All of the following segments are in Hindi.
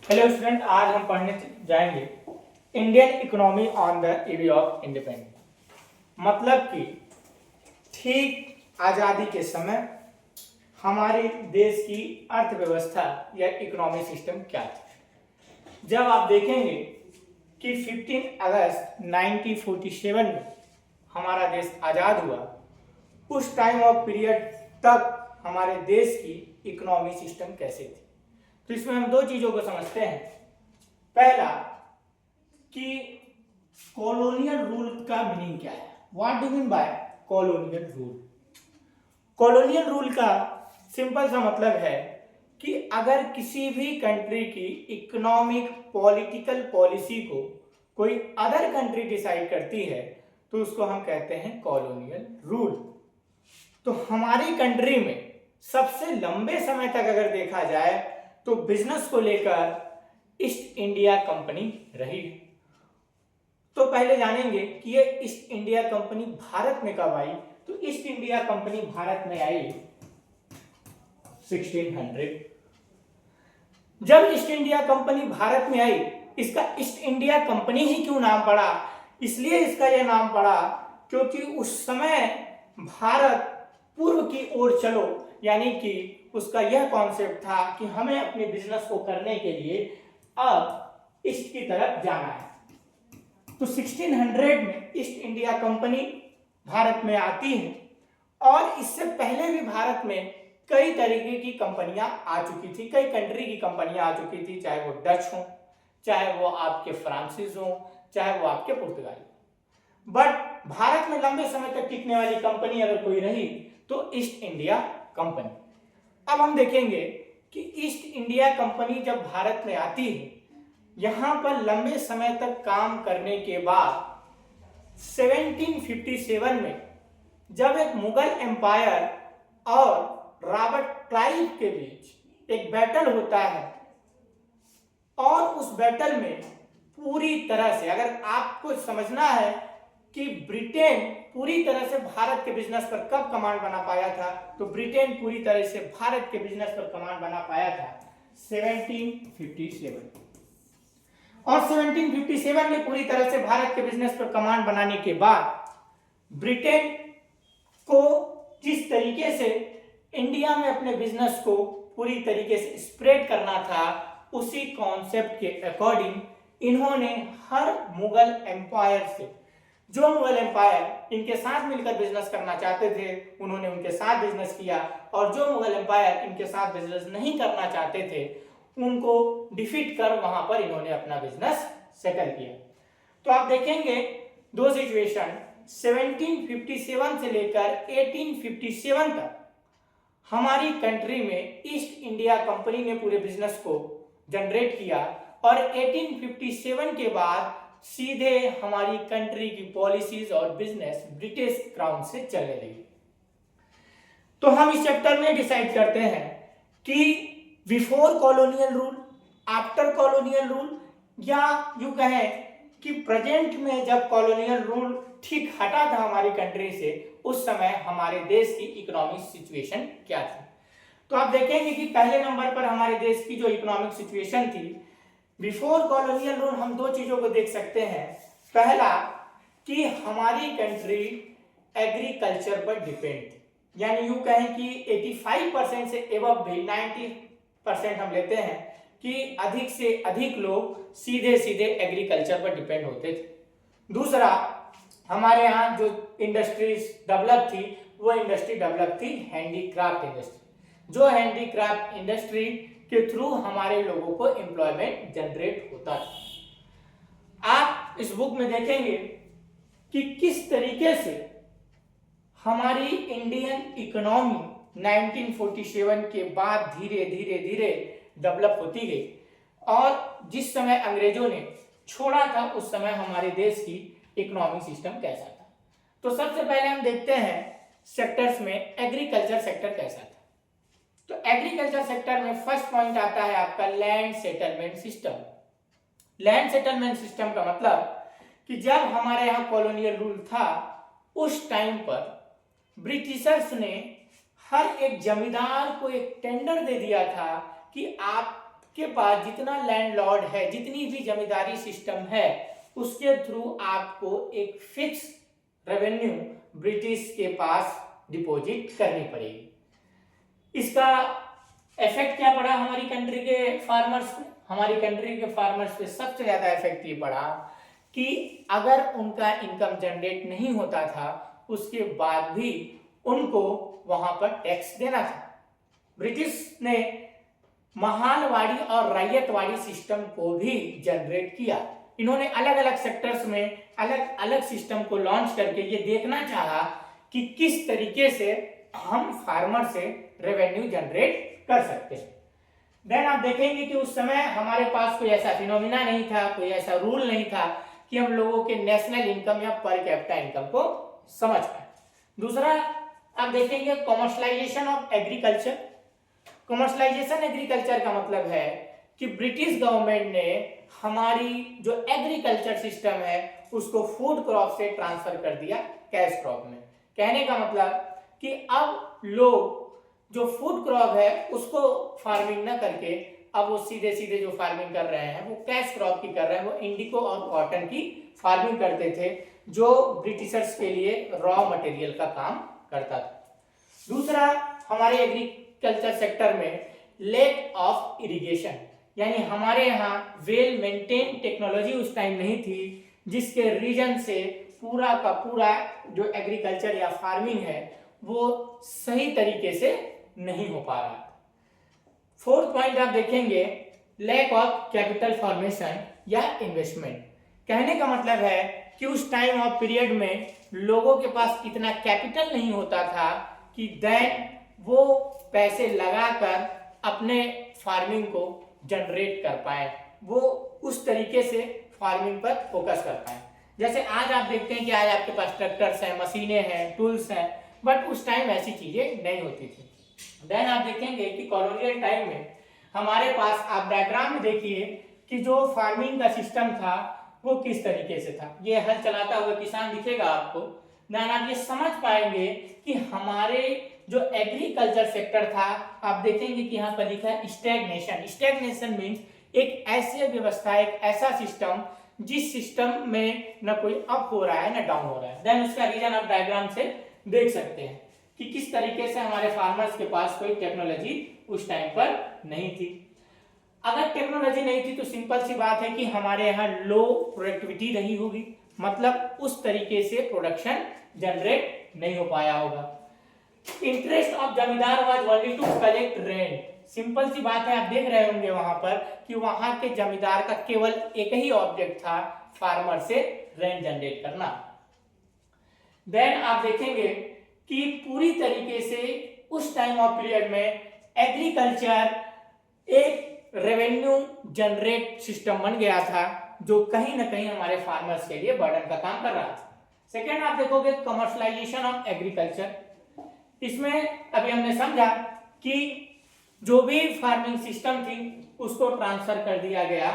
हेलो स्टूडेंट, आज हम पढ़ने जाएंगे Indian economy on the eve of independence. मतलब कि ठीक आज़ादी के समय हमारे देश की अर्थव्यवस्था या इकोनॉमिक सिस्टम क्या थी। जब आप देखेंगे कि 15 अगस्त 1947 में हमारा देश आज़ाद हुआ, उस टाइम ऑफ पीरियड तक हमारे देश की इकोनॉमिक सिस्टम कैसे थी। तो इसमें हम दो चीजों को समझते हैं। पहला कि कॉलोनियल रूल का मीनिंग क्या है, what do mean bye colonial rule. Colonial rule का सिंपल सा मतलब है कि अगर किसी भी कंट्री की इकोनॉमिक पॉलिटिकल पॉलिसी को कोई अदर कंट्री डिसाइड करती है तो उसको हम कहते हैं कॉलोनियल रूल। तो हमारी कंट्री में सबसे लंबे समय तक अगर देखा जाए तो बिजनेस को लेकर ईस्ट इंडिया कंपनी रही। तो पहले जानेंगे कि ये ईस्ट इंडिया कंपनी भारत में कब आई। तो ईस्ट इंडिया कंपनी भारत में आई 1600। जब ईस्ट इंडिया कंपनी भारत में आई, इसका ईस्ट इंडिया कंपनी ही क्यों नाम पड़ा? इसलिए इसका यह नाम पड़ा क्योंकि उस समय भारत पूर्व की ओर चलो, यानी कि उसका यह कॉन्सेप्ट था कि हमें अपने बिजनेस को करने के लिए अब ईस्ट की तरफ जाना है। तो 1600 में ईस्ट इंडिया कंपनी भारत में आती है और इससे पहले भी भारत में कई तरीके की कंपनियां आ चुकी थी, कई कंट्री की कंपनियां आ चुकी थी, चाहे वो डच हो, चाहे वो आपके फ्रांसीस हो, चाहे वो आपके पुर्तगाली। बट भारत में लंबे समय तक टिकने वाली कंपनी अगर कोई रही तो ईस्ट इंडिया कंपनी। अब हम देखेंगे कि ईस्ट इंडिया कंपनी जब भारत में आती है, यहां पर लंबे समय तक काम करने के बाद 1757 में जब एक मुगल एम्पायर और रॉबर्ट क्लाइव के बीच एक बैटल होता है और उस बैटल में पूरी तरह से, अगर आपको समझना है कि ब्रिटेन पूरी तरह से भारत के बिजनेस पर कब कमांड बना पाया था, तो ब्रिटेन पूरी तरह से भारत के बिजनेस पर कमांड बना पाया था 1757। और 1757 में पूरी तरह से भारत के बिजनेस पर कमांड बनाने के बाद ब्रिटेन को जिस तरीके से इंडिया में अपने बिजनेस को पूरी तरीके से स्प्रेड करना था, उसी कॉन्सेप्ट के अकॉर्डिंग इन्होंने हर मुगल एम्पायर से, जो मुगल एम्पायर इनके साथ मिलकर बिजनेस करना चाहते थे उन्होंने उनके साथ बिजनेस किया, और जो मुगल एम्पायर इनके साथ बिजनेस नहीं करना चाहते थे उनको डिफीट कर वहां पर इन्होंने अपना बिजनेस सेटल किया। तो आप देखेंगे दो सिचुएशन, 1757 से लेकर 1857 तक हमारी कंट्री में ईस्ट इंडिया कंपनी ने पूरे बिजनेस को जनरेट किया, और 1857 के बाद सीधे हमारी कंट्री की पॉलिसीज और बिजनेस ब्रिटिश क्राउन से चलने लगी। तो हम इस चैप्टर में डिसाइड करते हैं कि before colonial rule, after colonial rule, या यूं कहें कि प्रेजेंट में जब कॉलोनियल रूल ठीक हटा था हमारी कंट्री से, उस समय हमारे देश की इकोनॉमिक सिचुएशन क्या थी। तो आप देखेंगे कि पहले नंबर पर हमारे देश की जो इकोनॉमिक सिचुएशन थी बिफोर कॉलोनियल रूल, हम दो चीजों को देख सकते हैं। पहला कि हमारी कंट्री एग्रीकल्चर पर डिपेंड थी, यानी यूं कहें कि 85% से एबव भी 90% हम लेते हैं कि अधिक से अधिक लोग सीधे सीधे एग्रीकल्चर पर डिपेंड होते थे। दूसरा, हमारे यहाँ जो इंडस्ट्रीज डेवलप थी वो इंडस्ट्री डेवलप थी हैंडीक्राफ्ट इंडस्ट्री, जो हैंडीक्राफ्ट इंडस्ट्री के थ्रू हमारे लोगों को एम्प्लॉयमेंट जनरेट होता था। आप इस बुक में देखेंगे कि किस तरीके से हमारी इंडियन इकोनॉमी 1947 के बाद धीरे धीरे धीरे डेवलप होती गई, और जिस समय अंग्रेजों ने छोड़ा था उस समय हमारे देश की इकोनॉमिक सिस्टम कैसा था। तो सबसे पहले हम देखते हैं सेक्टर्स में एग्रीकल्चर सेक्टर कैसा था। तो एग्रीकल्चर सेक्टर में फर्स्ट पॉइंट आता है आपका land settlement system. Land settlement system का मतलब कि जब हमारे यहाँ कॉलोनियल रूल था उस टाइम पर ब्रिटिशर्स ने हर एक जमींदार को एक टेंडर दे दिया था कि आप के पास जितना लैंडलॉर्ड है, जितनी भी जमींदारी सिस्टम है, उसके थ्रू आपको एक फिक्स रेवेन्यू ब्रिटिश के पास डिपॉजिट करनी पड़ेगी। इसका इफेक्ट क्या पड़ा हमारी कंट्री के फार्मर्स पे? हमारी कंट्री के फार्मर्स पे सबसे ज्यादा इफेक्ट ये पड़ा कि अगर उनका इनकम जनरेट नहीं होता था, उसके बाद भी उनको वहां पर टैक्स देना था। ब्रिटिश ने महालवाड़ी और रैयतवाड़ी सिस्टम को भी जनरेट किया। इन्होंने अलग अलग सेक्टर्स में अलग अलग सिस्टम को लॉन्च करके ये देखना चाहा कि किस तरीके से हम फार्मर से रेवेन्यू जनरेट कर सकते हैं। देन आप देखेंगे कि उस समय हमारे पास कोई ऐसा फिनोमिना नहीं था, कोई ऐसा रूल नहीं था कि हम लोगों के नेशनल इनकम या पर कैपिटा इनकम को समझ पाए। दूसरा आप देखेंगे commercialisation of agriculture. Commercialisation agriculture का मतलब है कि ब्रिटिश गवर्नमेंट ने हमारी जो एग्रीकल्चर सिस्टम है उसको फूड क्रॉप से ट्रांसफर कर दिया कैश क्रॉप में। कहने का मतलब कि अब लोग जो फूड क्रॉप है उसको फार्मिंग ना करके अब वो सीधे सीधे जो फार्मिंग कर रहे हैं वो कैश क्रॉप की कर रहे हैं। वो इंडिको और कॉटन की फार्मिंग करते थे जो ब्रिटिशर्स के लिए रॉ मटेरियल का काम करता था। दूसरा हमारे एग्रीकल्चर सेक्टर में लेक ऑफ इरिगेशन, यानी हमारे यहाँ वेल मेंटेन टेक्नोलॉजी उस टाइम नहीं थी, जिसके रीजन से पूरा का पूरा जो एग्रीकल्चर या फार्मिंग है वो सही तरीके से नहीं हो पा रहा। फोर्थ पॉइंट आप देखेंगे लैक ऑफ कैपिटल फॉर्मेशन या इन्वेस्टमेंट। कहने का मतलब है कि उस टाइम ऑफ पीरियड में लोगों के पास इतना कैपिटल नहीं होता था कि देन वो पैसे लगाकर अपने फार्मिंग को जनरेट कर पाए, वो उस तरीके से फार्मिंग पर फोकस कर पाए। जैसे आज आप देखते हैं कि आज आपके पास ट्रैक्टर्स हैं, मशीनें हैं, टूल्स हैं, बट उस टाइम ऐसी चीजें नहीं होती थी। देन आप देखेंगे कि कॉलोनियल टाइम में हमारे पास आप डायग्राम में देखिए कि जो फार्मिंग का सिस्टम था वो किस तरीके से था। ये हल चलाता हुआ किसान दिखेगा आपको। देन आप ये समझ पाएंगे कि हमारे जो एग्रीकल्चर सेक्टर था, आप देखेंगे कि यहाँ पर लिखा है स्टैग्नेशन। स्टैग्नेशन मीन्स एक ऐसी व्यवस्था, एक ऐसा सिस्टम जिस सिस्टम में न कोई अप हो रहा है न डाउन हो रहा है। देन उसका रीजन आप डायग्राम से देख सकते हैं कि किस तरीके से हमारे फार्मर्स के पास कोई टेक्नोलॉजी उस टाइम पर नहीं थी। अगर टेक्नोलॉजी नहीं थी तो सिंपल सी बात है कि हमारे यहाँ लो प्रोडक्टिविटी रही होगी, मतलब उस तरीके से प्रोडक्शन जनरेट नहीं हो पाया होगा। Interest of zamindar was only to collect rent. Simple सी बात है, आप देख रहे होंगे वहां पर कि वहां के जमींदार का केवल एक ही ऑब्जेक्ट था, फार्मर से रेंट जनरेट करना। देन आप देखेंगे कि पूरी तरीके से उस टाइम ऑफ पीरियड में एग्रीकल्चर एक रेवेन्यू जनरेट सिस्टम बन गया था जो कहीं ना कहीं हमारे फार्मर्स के लिए बर्डन का काम कर रहा था। सेकेंड आप देखोगे कमर्शलाइजेशन ऑफ एग्रीकल्चर। इसमें अभी हमने समझा कि जो भी फार्मिंग सिस्टम थी उसको ट्रांसफर कर दिया गया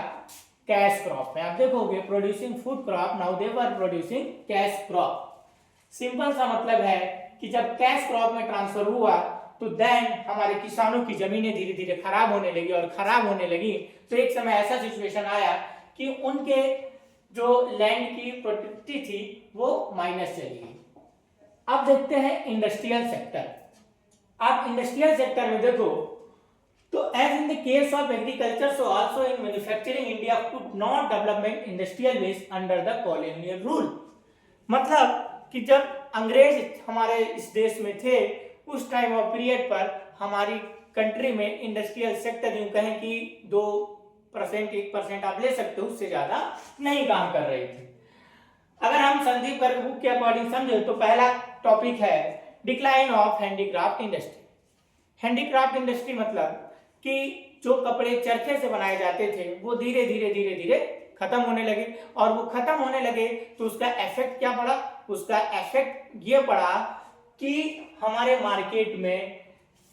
कैश क्रॉप में। आप देखोगे producing food crop, now they were producing cash crop. Simple सा मतलब है कि जब कैश क्रॉप में ट्रांसफर हुआ तो देन हमारे किसानों की जमीनें धीरे धीरे खराब होने लगी, और खराब होने लगी तो एक समय ऐसा सिचुएशन आया कि उनके जो लैंड की प्रोडक्टिविटी थी वो माइनस चली गई। अब देखते हैं इंडस्ट्रियल सेक्टर। आप इंडस्ट्रियल सेक्टर में देखो तो as in the case of agriculture so also in manufacturing India could not development industrial base under the colonial rule. मतलब कि जब अंग्रेज हमारे इस देश में थे उस टाइम ऑफ पीरियड पर हमारी कंट्री में इंडस्ट्रियल सेक्टर यूं कहें कि 2% 1% आप ले सकते हो, उससे ज्यादा नहीं काम कर रही थी। अगर हम संदीप गर्ग बुक के अकॉर्डिंग समझे तो पहला टॉपिक है decline of handicraft industry. Handicraft industry मतलब कि जो कपड़े चरखे से बनाए जाते थे वो धीरे धीरे धीरे धीरे खत्म होने लगे, और वो खत्म होने लगे तो उसका इफेक्ट क्या पड़ा? उसका इफेक्ट ये पड़ा कि हमारे मार्केट में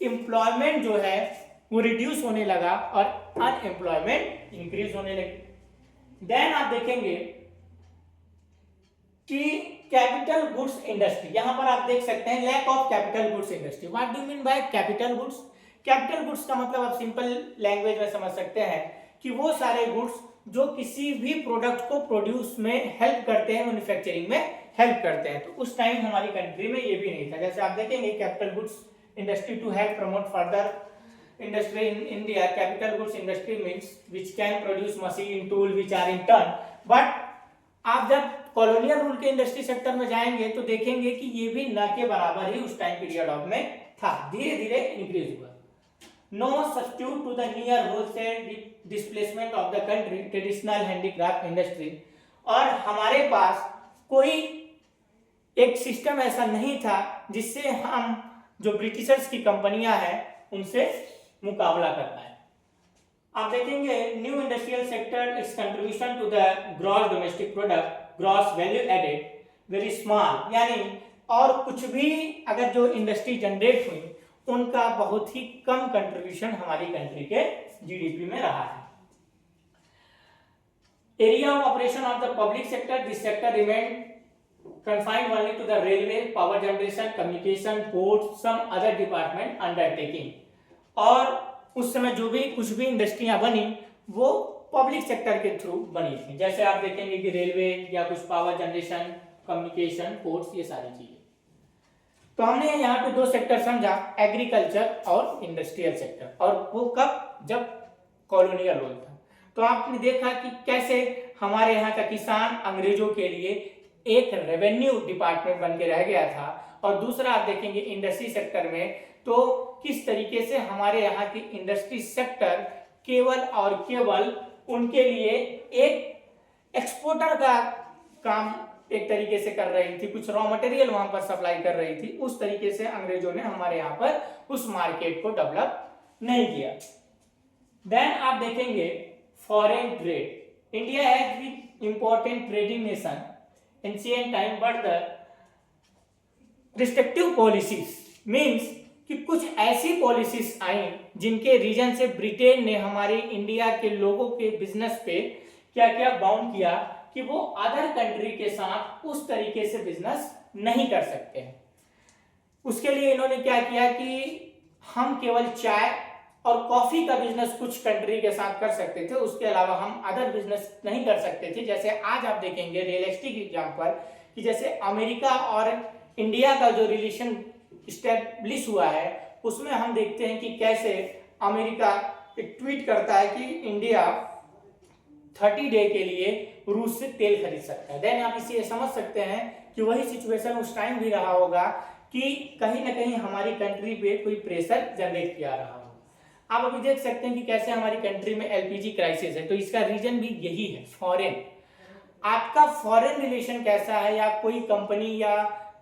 एम्प्लॉयमेंट जो है वो रिड्यूस होने लगा और अनएम्प्लॉयमेंट इंक्रीज होने लगी। देन आप देखेंगे कि कैपिटल गुड्स इंडस्ट्री, यहां पर आप देख सकते हैं lack of capital goods industry. What do mean by capital goods? Capital goods का मतलब आप सिंपल लैंग्वेज में समझ सकते हैं कि वो सारे गुड्स जो किसी भी प्रोडक्ट को प्रोड्यूस में हेल्प करते हैं, मैन्युफैक्चरिंग में हेल्प करते हैं। तो उस टाइम हमारी कंट्री में ये भी नहीं था। जैसे आप देखेंगे capital goods industry to help promote further industry in India, capital goods industry means which can produce machine, tool which are in turn. But आप जब कॉलोनियल रूल के इंडस्ट्री सेक्टर में जाएंगे तो देखेंगे कि ये भी न के बराबर ही उस टाइम पीरियड ऑफ में था, धीरे धीरे इंक्रीज हुआ। No substitute to the near wholesale displacement of the country traditional handicraft industry. और हमारे पास कोई एक सिस्टम ऐसा नहीं था जिससे हम जो ब्रिटिशर्स की कंपनियां हैं उनसे मुकाबला करना है। आप देखेंगे new industrial sector its contribution to the gross domestic product gross value added very small, यानी और कुछ भी अगर जो इंडस्ट्री जनरेट हुई उनका बहुत ही कम कंट्रीब्यूशन हमारी कंट्री के जीडीपी में रहा है। Area of operation of the public sector, this sector remain confined only to the railway, power generation, communication, ports, some other department undertaking। और उस समय जो भी कुछ भी इंडस्ट्रियां बनी वो पब्लिक सेक्टर के थ्रू बनी थी। जैसे आप देखेंगे कि रेलवे या कुछ पावर जनरेशन, कम्युनिकेशन, पोर्ट्स, ये सारी चीजें। तो हमने यहाँ पे दो सेक्टर समझा, एग्रीकल्चर और इंडस्ट्रियल सेक्टर, और वो कब, जब कॉलोनियल रूल था। तो आपने देखा कि कैसे हमारे यहाँ का किसान अंग्रेजों के लिए एक रेवेन्यू डिपार्टमेंट बन के रह गया था। और दूसरा आप देखेंगे इंडस्ट्री सेक्टर में तो किस तरीके से हमारे यहाँ की इंडस्ट्री सेक्टर केवल और केवल उनके लिए एक एक्सपोर्टर का काम एक तरीके से कर रही थी, कुछ रॉ मटेरियल वहां पर सप्लाई कर रही थी। उस तरीके से अंग्रेजों ने हमारे यहाँ पर उस मार्केट को डेवलप नहीं किया। देन आप देखेंगे foreign trade. India has been important trading nation ancient time, but the restrictive policies means कि कुछ ऐसी पॉलिसीज आई जिनके रीजन से ब्रिटेन ने हमारे इंडिया के लोगों के बिजनेस पे क्या क्या बाउंड किया कि वो अदर कंट्री के साथ उस तरीके से बिजनेस नहीं कर सकते हैं। उसके लिए इन्होंने क्या किया कि हम केवल चाय और कॉफी का बिजनेस कुछ कंट्री के साथ कर सकते थे, उसके अलावा हम अदर बिजनेस नहीं कर सकते थे। जैसे आज आप देखेंगे रियलिस्टिक एग्जांपल कि जैसे अमेरिका और इंडिया का जो रिलेशन स्टैब्लिश हुआ है उसमें हम देखते हैं कि कैसे अमेरिका एक ट्वीट करता है कि इंडिया 30 डे के लिए रूस से तेल खरीद सकता है। देन आप इसे समझ सकते हैं कि वही सिचुएशन उस टाइम भी रहा होगा कि कहीं ना कहीं हमारी कंट्री पे कोई प्रेशर जनरेट किया रहा होगा। आप अभी देख सकते हैं कि कैसे हमारी कंट्री में एलपीजी क्राइसिस है, तो इसका रीजन भी यही है, फॉरेन। आपका फॉरेन रिलेशन कैसा है या कोई कंपनी या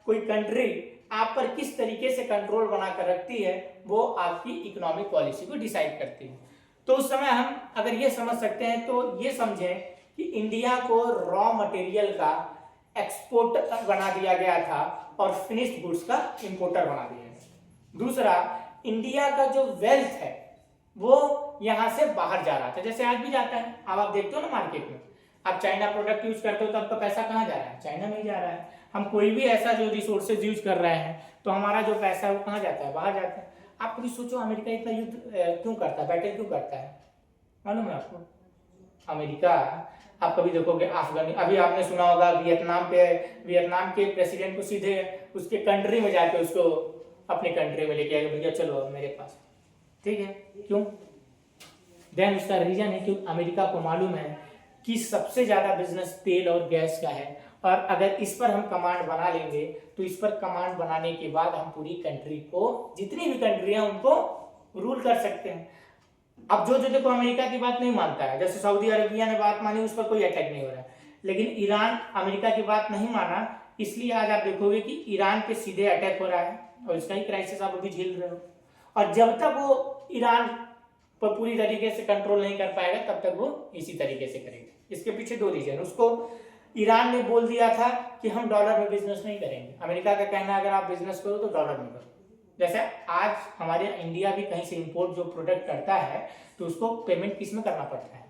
कोई कंट्री आप पर किस तरीके से कंट्रोल बनाकर रखती है वो आपकी इकोनॉमिक पॉलिसी को डिसाइड करती है। तो उस समय हम अगर ये समझ सकते हैं तो ये समझें कि इंडिया को रॉ मटेरियल का एक्सपोर्टर बना दिया गया था और फिनिश्ड गुड्स का इंपोर्टर बना दिया गया। दूसरा, इंडिया का जो वेल्थ है वो यहाँ से बाहर जा रहा था, जैसे आज भी जाता है। अब आप देखते हो ना मार्केट में, आप चाइना प्रोडक्ट यूज करते हो तो आपका पैसा कहाँ जा रहा है, चाइना में ही जा रहा है। हम कोई भी ऐसा जो रिसोर्सेज यूज कर रहे हैं तो हमारा जो पैसा है वो कहाँ जाता है, बाहर जाता है। आप कभी सोचो अमेरिका इतना युद्ध क्यों करता है, बैटल क्यों करता है, मालूम है आपको? अमेरिका, आप कभी देखोगे अभी आपने सुना होगा वियतनाम के प्रेसिडेंट को सीधे उसके कंट्री में जाके उसको अपनी कंट्री में लेके आए, भैया चलो अब मेरे पास, ठीक है। क्यों? देन उसका रीजन है कि अमेरिका को मालूम है कि सबसे ज्यादा बिजनेस तेल और गैस का है, और अगर इस पर हम कमांड बना लेंगे तो इस पर कमांड बनाने के बाद हम पूरी कंट्री को, जितनी भी कंट्री है उनको रूल कर सकते हैं। अब जो देखो अमेरिका की बात नहीं मानता है, जैसे सऊदी अरेबिया ने बात मानी उस पर कोई अटैक नहीं हो रहा है, लेकिन ईरान अमेरिका की बात नहीं माना, इसलिए आज आप देखोगे कि ईरान पे सीधे अटैक हो रहा है और इसका ही क्राइसिस आप अभी झेल रहे हो। और जब तक वो ईरान पर पूरी तरीके से कंट्रोल नहीं कर पाएगा तब तक वो इसी तरीके से करेगा। इसके पीछे दो रीजन, उसको ईरान ने बोल दिया था कि हम डॉलर में बिजनेस नहीं करेंगे। अमेरिका का कहना है अगर आप बिजनेस करो तो डॉलर में करो। जैसे आज हमारे इंडिया भी कहीं से इंपोर्ट जो प्रोडक्ट करता है तो उसको पेमेंट किस में करना पड़ता है,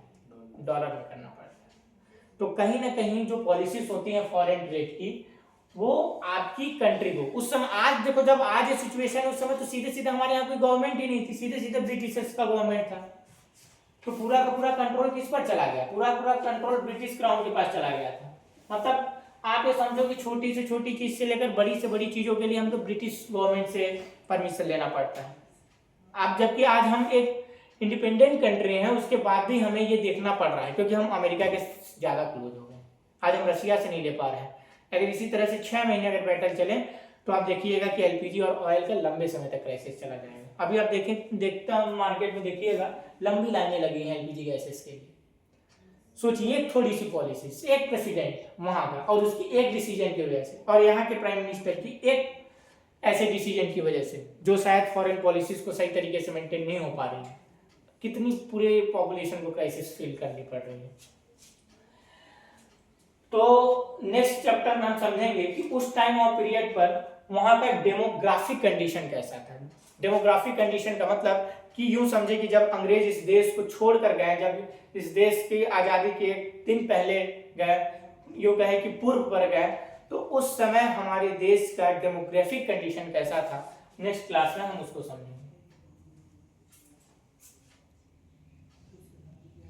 डॉलर में करना पड़ता है। तो कहीं ना कहीं जो पॉलिसीज होती हैं फॉरेन ट्रेड की वो आपकी कंट्री को उस समय, आज देखो जब आज ये सिचुएशन है, उस समय तो सीधे सीधे हमारे यहाँ कोई गवर्नमेंट ही नहीं थी, सीधे सीधे ब्रिटिशर्स का गवर्नमेंट था। तो पूरा का पूरा कंट्रोल किस पर चला गया, पूरा पूरा कंट्रोल ब्रिटिश क्राउन के पास चला गया था। मतलब आप ये समझो कि छोटी से छोटी चीज से लेकर बड़ी से बड़ी चीजों के लिए हम तो ब्रिटिश गवर्नमेंट से परमिशन लेना पड़ता है। आप जबकि आज हम एक इंडिपेंडेंट कंट्री हैं, उसके बाद भी हमें ये देखना पड़ रहा है क्योंकि हम अमेरिका के ज्यादा क्लोज हो गए। आज हम रशिया से नहीं ले पा रहे हैं। अगर इसी तरह से 6 महीने अगर बैटल चले तो आप देखिएगा कि एलपीजी और ऑयल का लंबे समय तक क्राइसिस चला जाएगा। अभी आप देखता मार्केट में देखिएगा लंबी लाइनें लगी हैं एलपीजी गैसेस के लिए। सोचिए एक थोड़ी सी पॉलिसी, एक प्रेसिडेंट वहां का और उसकी एक डिसीजन की वजह से, और यहाँ के प्राइम मिनिस्टर की एक ऐसे डिसीजन की वजह से जो शायद फॉरेन पॉलिसीज को सही तरीके से मेंटेन नहीं हो पा रही है, कितनी पूरे पॉपुलेशन को क्राइसिस फील करनी पड़ रही है। तो नेक्स्ट चैप्टर में हम समझेंगे कि उस टाइम और पीरियड पर वहां का डेमोग्राफिक कंडीशन कैसा था। डेमोग्राफिक कंडीशन का मतलब कि यूं समझे कि जब अंग्रेज इस देश को छोड़कर गए, जब इस देश की आजादी के एक दिन पहले गए, यूं कहे कि पूर्व पर गए, तो उस समय हमारे देश का डेमोग्राफिक कंडीशन कैसा था, नेक्स्ट क्लास में हम उसको समझेंगे।